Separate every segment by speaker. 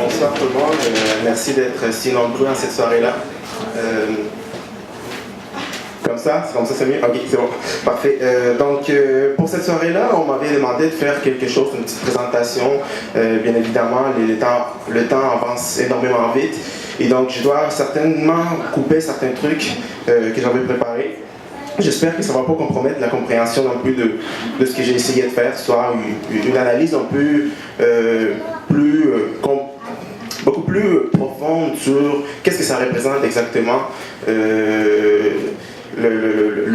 Speaker 1: Bonsoir tout le monde, merci d'être si nombreux à cette soirée-là. Comme ça c'est mieux? Ok, c'est bon, parfait. Donc, pour cette soirée-là, on m'avait demandé de faire quelque chose, une petite présentation. Bien évidemment, le temps avance énormément vite. Et donc, je dois certainement couper certains trucs que j'avais préparés. J'espère que ça ne va pas compromettre la compréhension un peu de ce que j'ai essayé de faire, soit une analyse un peu beaucoup plus profonde sur qu'est-ce que ça représente exactement le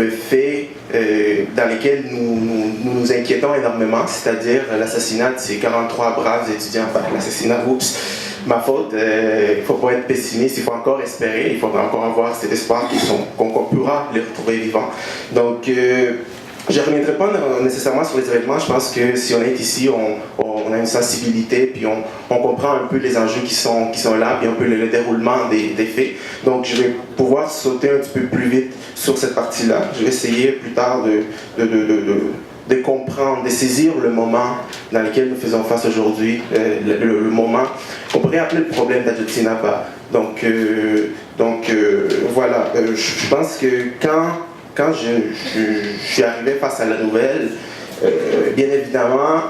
Speaker 1: fait dans lequel nous inquiétons énormément, c'est-à-dire l'assassinat de ces 43 braves étudiants, l'assassinat, ma faute, il ne faut pas être pessimiste, il faut encore espérer, il faudra encore avoir cet espoir qu'on pourra les retrouver vivants. Donc, je ne reviendrai pas nécessairement sur les événements, je pense que si on est ici, on a une sensibilité, puis on comprend un peu les enjeux qui sont là, puis un peu le déroulement des faits. Donc, je vais pouvoir sauter un petit peu plus vite sur cette partie-là. Je vais essayer plus tard de comprendre, de saisir le moment dans lequel nous faisons face aujourd'hui, le moment qu'on pourrait appeler le problème d'Ayotzinapa. Donc voilà, je pense que quand je suis arrivé face à la nouvelle, bien évidemment,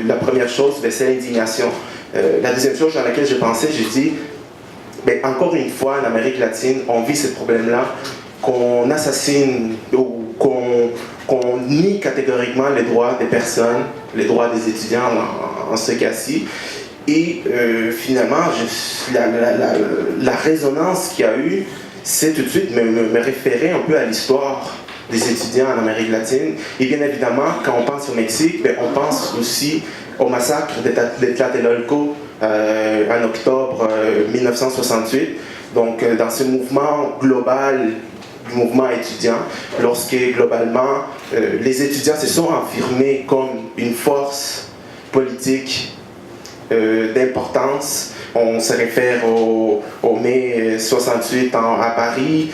Speaker 1: la première chose, c'est l'indignation. La deuxième chose à laquelle j'ai pensé, j'ai dit, encore une fois, en Amérique latine, on vit ce problème-là, qu'on assassine ou qu'on nie catégoriquement les droits des personnes, les droits des étudiants en ce cas-ci. Et finalement, la résonance qu'il y a eu, c'est tout de suite me référer un peu à l'histoire des étudiants en Amérique latine. Et bien évidemment, quand on pense au Mexique, on pense aussi au massacre de Tlatelolco en octobre 1968. Donc, dans ce mouvement global du mouvement étudiant, lorsque globalement les étudiants se sont affirmés comme une force politique d'importance. On se réfère au mai 68 à Paris,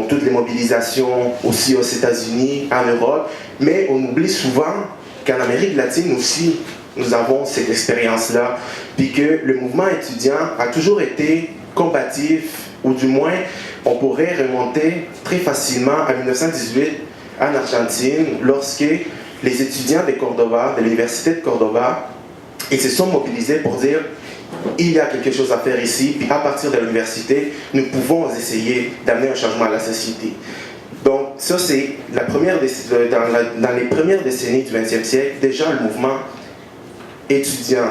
Speaker 1: toutes les mobilisations aussi aux États-Unis, en Europe, mais on oublie souvent qu'en Amérique latine aussi, nous avons cette expérience-là, puis que le mouvement étudiant a toujours été combatif, ou du moins, on pourrait remonter très facilement à 1918 en Argentine, lorsque les étudiants de Cordoba, de l'université de Cordoba, ils se sont mobilisés pour dire il y a quelque chose à faire ici, puis à partir de l'université, nous pouvons essayer d'amener un changement à la société. Donc, ça, c'est dans les premières décennies du XXe siècle, déjà le mouvement étudiant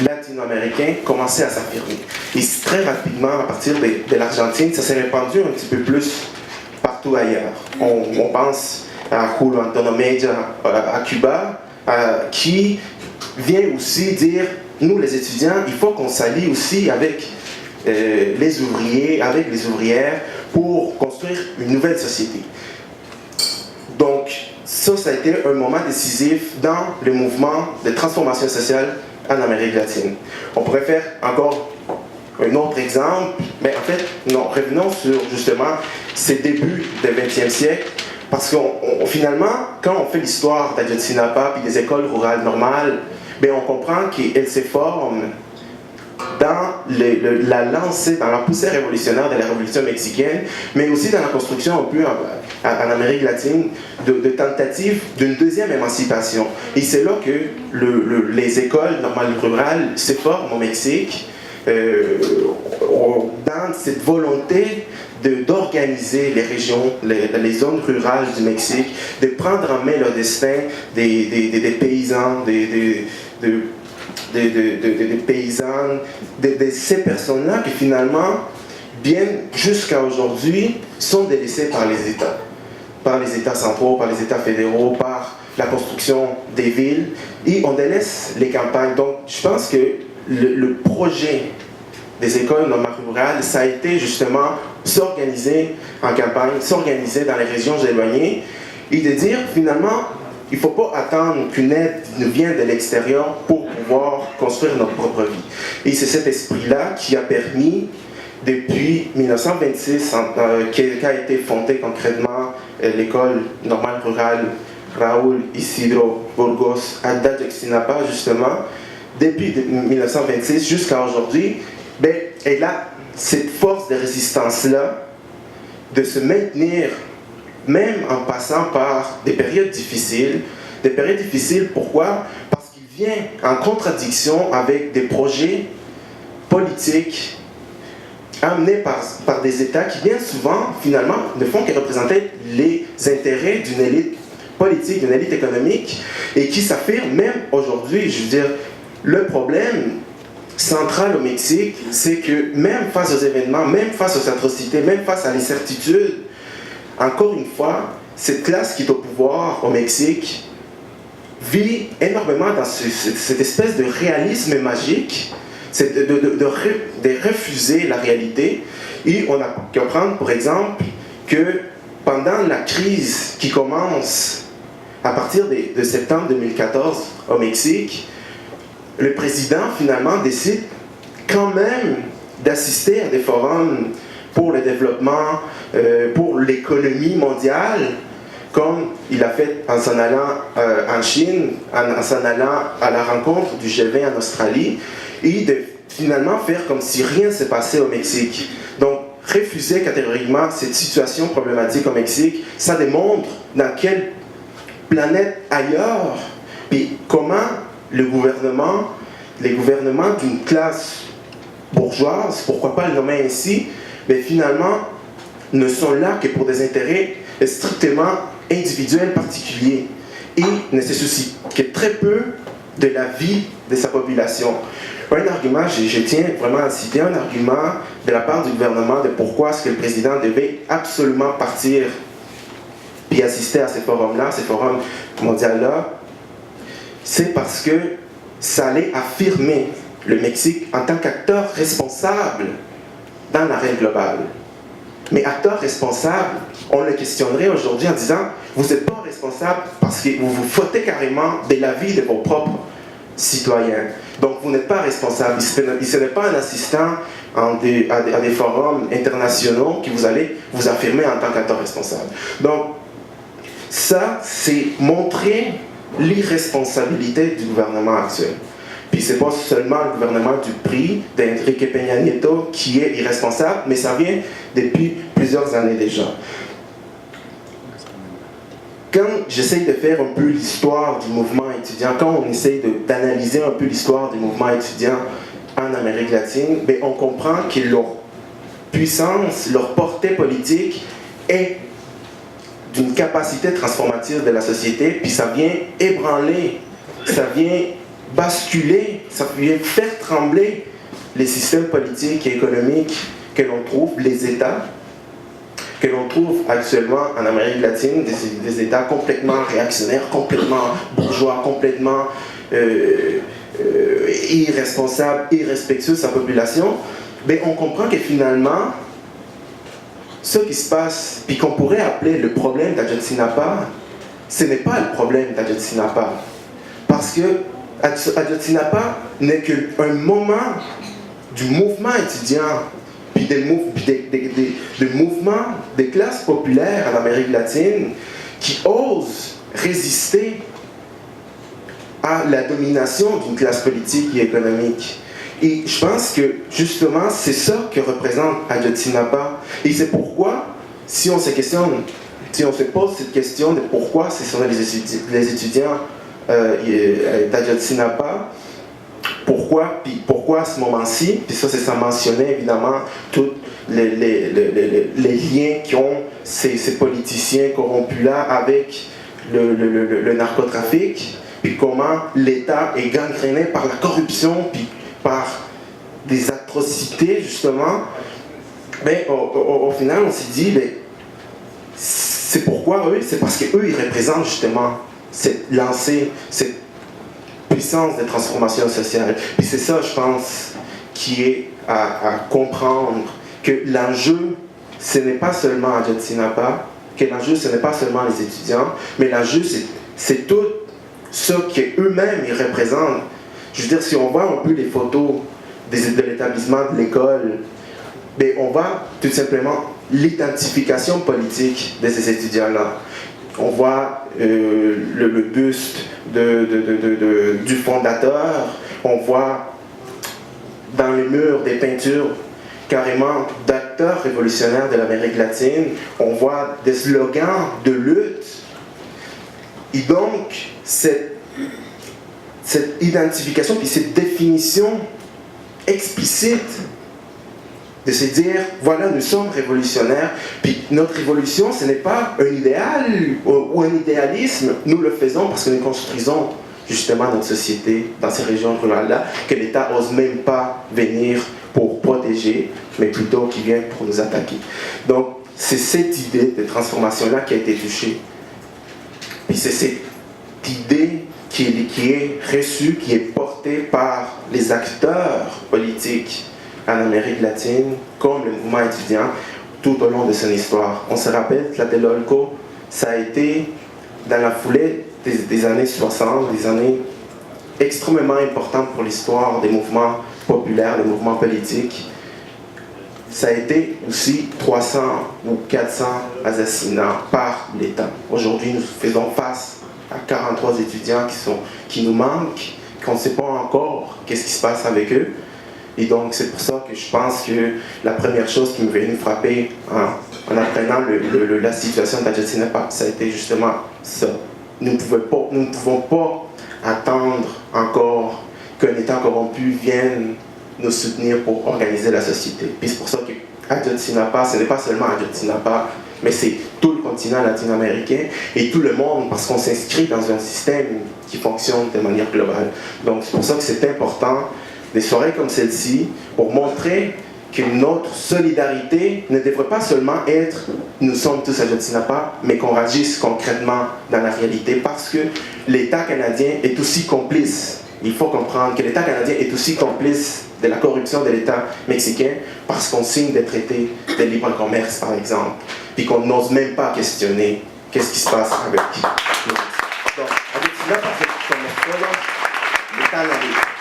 Speaker 1: latino-américain commençait à s'affirmer. Et très rapidement, à partir de l'Argentine, ça s'est répandu un petit peu plus partout ailleurs. On pense à Julio Antonio Media à Cuba, qui vient aussi dire, nous les étudiants, il faut qu'on s'allie aussi avec les ouvriers, avec les ouvrières, pour construire une nouvelle société. Donc, ça a été un moment décisif dans le mouvement de transformation sociale en Amérique latine. On pourrait faire encore un autre exemple, mais en fait, non, revenons sur justement ces débuts du XXe siècle, parce que finalement, quand on fait l'histoire d'Ayotzinapa et des écoles rurales normales, on comprend qu'elles se forment dans la lancée, dans la poussée révolutionnaire de la révolution mexicaine, mais aussi dans la construction un peu en Amérique latine de tentatives d'une deuxième émancipation. Et c'est là que les écoles normales rurales se forment au Mexique, dans cette volonté d'organiser les régions, les zones rurales du Mexique, de prendre en main le destin des paysans, des paysannes, de ces personnes-là qui finalement, bien jusqu'à aujourd'hui, sont délaissées par les États centraux, par les États fédéraux, par la construction des villes, et on délaisse les campagnes. Donc je pense que le projet des écoles normales rurales, ça a été justement s'organiser en campagne, s'organiser dans les régions éloignées, et de dire finalement, il ne faut pas attendre qu'une aide nous vienne de l'extérieur pour pouvoir construire notre propre vie. Et c'est cet esprit-là qui a permis, depuis 1926, qu'a été fondée concrètement l'école normale rurale Raúl Isidro Burgos d'Ayotzinapa, justement, depuis 1926 jusqu'à aujourd'hui, ben, elle a cette force de résistance-là de se maintenir, même en passant par des périodes difficiles. Des périodes difficiles, pourquoi? Parce qu'il vient en contradiction avec des projets politiques amenés par des États qui bien souvent, finalement, ne font que représenter les intérêts d'une élite politique, d'une élite économique, et qui s'affirment même aujourd'hui. Je veux dire, le problème central au Mexique, c'est que même face aux événements, même face aux atrocités, même face à l'incertitude, encore une fois, cette classe qui est au pouvoir au Mexique vit énormément dans cette espèce de réalisme magique, c'est de refuser la réalité. Et on a pu comprendre, par exemple, que pendant la crise qui commence à partir de septembre 2014 au Mexique, le président finalement décide quand même d'assister à des forums pour le développement, pour l'économie mondiale, comme il a fait en s'en allant en Chine, en s'en allant à la rencontre du G20 en Australie, et de finalement faire comme si rien ne s'est passé au Mexique. Donc, refuser catégoriquement cette situation problématique au Mexique, ça démontre dans quelle planète ailleurs, puis comment les gouvernements d'une classe bourgeoise, pourquoi pas le nommer ainsi, mais finalement ne sont là que pour des intérêts strictement individuels particuliers et ne se soucient que très peu de la vie de sa population. Un argument, je tiens vraiment à citer un argument de la part du gouvernement de pourquoi est-ce que le président devait absolument partir puis assister à ces forums-là, ces forums mondiaux-là, c'est parce que ça allait affirmer le Mexique en tant qu'acteur responsable dans l'arène globale. Mais acteur responsable, on le questionnerait aujourd'hui en disant « Vous n'êtes pas responsable parce que vous vous foutez carrément de la vie de vos propres citoyens. Donc vous n'êtes pas responsable. Ce n'est pas un assistant à des forums internationaux qui vous allez vous affirmer en tant qu'acteur responsable. » Donc ça, c'est montrer l'irresponsabilité du gouvernement actuel. Puis c'est pas seulement le gouvernement du PRI, d'Enrique Peña Nieto, qui est irresponsable, mais ça vient depuis plusieurs années déjà. Quand j'essaye de faire un peu l'histoire du mouvement étudiant, quand on essaye d'analyser un peu l'histoire du mouvement étudiant en Amérique latine, ben on comprend que leur puissance, leur portée politique est d'une capacité transformative de la société, puis ça vient ébranler, ça vient basculer, ça vient faire trembler les systèmes politiques et économiques que l'on trouve, les États, que l'on trouve actuellement en Amérique latine, des États complètement réactionnaires, complètement bourgeois, complètement irresponsables, irrespectueux de sa population. Mais on comprend que finalement, ce qui se passe, puis qu'on pourrait appeler le problème d'Ayotzinapa, ce n'est pas le problème d'Ayotzinapa. Parce que Ayotzinapa n'est qu'un moment du mouvement étudiant, puis des mouvements des classes populaires en Amérique latine qui osent résister à la domination d'une classe politique et économique. Et je pense que justement c'est ça que représente Ayotzinapa. Et c'est pourquoi, si on se questionne, si on se pose cette question de pourquoi ce sont les étudiants d'Ayotzinapa, pourquoi à ce moment-ci, puis ça c'est sans mentionner évidemment tous les liens qui ont ces politiciens corrompus-là avec le narcotrafic, puis comment l'État est gangréné par la corruption, puis par des atrocités justement, mais au final on s'est dit, mais c'est pourquoi eux, c'est parce qu'eux ils représentent justement cette lancée, cette puissance de transformation sociale. Puis c'est ça, je pense, qui est à comprendre, que l'enjeu, ce n'est pas seulement Ayotzinapa, que l'enjeu, ce n'est pas seulement les étudiants, mais l'enjeu, c'est tout ce qu'eux-mêmes ils représentent. Je veux dire, si on voit un peu les photos de l'établissement de l'école, ben on voit tout simplement l'identification politique de ces étudiants-là. on voit le buste du fondateur, on voit dans les murs des peintures carrément d'acteurs révolutionnaires de l'Amérique latine, on voit des slogans de lutte. Et donc, cette identification, puis cette définition explicite de se dire, voilà, nous sommes révolutionnaires, puis notre révolution, ce n'est pas un idéal ou un idéalisme, nous le faisons parce que nous construisons justement notre société dans ces régions rurales-là, que l'État n'ose même pas venir pour protéger, mais plutôt qui vient pour nous attaquer. Donc, c'est cette idée de transformation-là qui a été touchée. Puis c'est cette idée qui est reçue, qui est portée par les acteurs politiques en Amérique latine, comme le mouvement étudiant, tout au long de son histoire. On se rappelle, Tlatelolco, ça a été dans la foulée des années 60, des années extrêmement importantes pour l'histoire des mouvements populaires, des mouvements politiques. Ça a été aussi 300 ou 400 assassinats par l'État. Aujourd'hui, nous faisons face à 43 étudiants qui nous manquent, qu'on ne sait pas encore qu'est-ce qui se passe avec eux. Et donc, c'est pour ça que je pense que la première chose qui me venait frapper en apprenant la situation d'Ayotzinapa, ça a été justement ça. Nous ne pouvons pas attendre encore qu'un État corrompu vienne nous soutenir pour organiser la société. Puis c'est pour ça que Ayotzinapa, ce n'est pas seulement Ayotzinapa, mais c'est tout le continent latino-américain et tout le monde, parce qu'on s'inscrit dans un système qui fonctionne de manière globale. Donc c'est pour ça que c'est important des soirées comme celle-ci pour montrer que notre solidarité ne devrait pas seulement être « nous sommes tous à Ayotzinapa », mais qu'on agisse concrètement dans la réalité parce que l'État canadien est aussi complice. Il faut comprendre que l'État canadien est aussi complice de la corruption de l'État mexicain parce qu'on signe des traités de libre-commerce, par exemple, puis qu'on n'ose même pas questionner qu'est-ce qui se passe avec nous. Donc, Ayotzinapa, c'est comme l'État n'avait